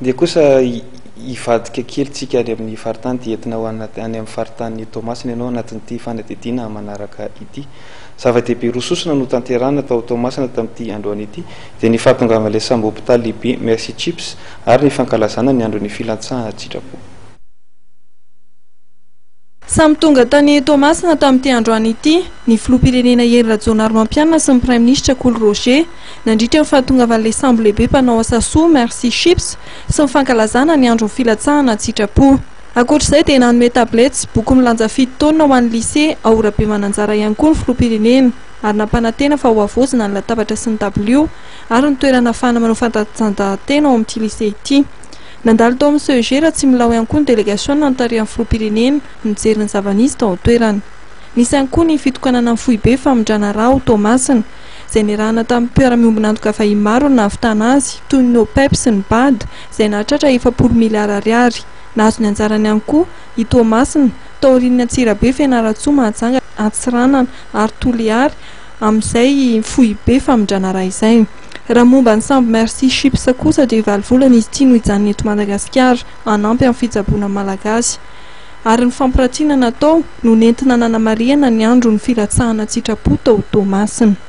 dia kosa ivadika kelytsika any amin'ny faritany dia entina ho any amin'ny faritany Tomasina ianao anatin'ity fanadidina manaraka ity. Zava-dehibe roa sosona no tanterahana tao Tomasina tamin'ity androany ity dia ny fahatongavan'ilay sambo hôpitaly lehibe Mercy Chips ary ny fankalazana ny andron'ny filatsahana Sitrapo. Samy tonga tany Tomasina tamin'ity androany ity ny filoham-pirenena Hery Rajaonarimampianina sy ny Prime Ministre Coly Roger nandritra ny fahatongavan'ilay sambo lehibe mpanao asa soa Mercy Chips sy ny fankalazana ny andron'ny filatsahana Sitrapo. Ankoatr'izay dia nanome tablety sy boky milanja 7 taona ho an'ny lycée Aorabe Mananjara ihany koa ny filoham-pirenena ary nampanantena fa ho avozina ny latabatra sy ny tablio ary ny toerana ahafahana manao fanatanjahantena ao amin'ity lycée ity. Nandalo tao amin'ny CEG raha tsy milao ihany koa ny délégation nanontarian'ny filoham-pirenena mijery ny zava-nisy tao an-toerana. Nisy ihany koa ny fitokanana amin'ny foibe famondrana rà ao Tomasina izay niarahana tamin'ny mpiara-miombon'antoka vahiny maro ny nahavitana azy toy ny OPEP sy ny BAD izay nahatratra 4 miliara ariary. Nahazo ny anjarany ihany koa i Tomasina taorian'ny Antsirabe Fianaratsoa Mahajanga Antsiranana ary Toliary amin'izay foibe famondrana rà izay. Raha momba ny sambo Mercy Chips kosa dia valvolana izy ity no hijanona eto Madagasikara hanampy amin'ny fitsaboana malagasy ary ny fampirantiana natao no nentina nanamariana ny andron'ny filatsahana Sitrapo tao Tomasina.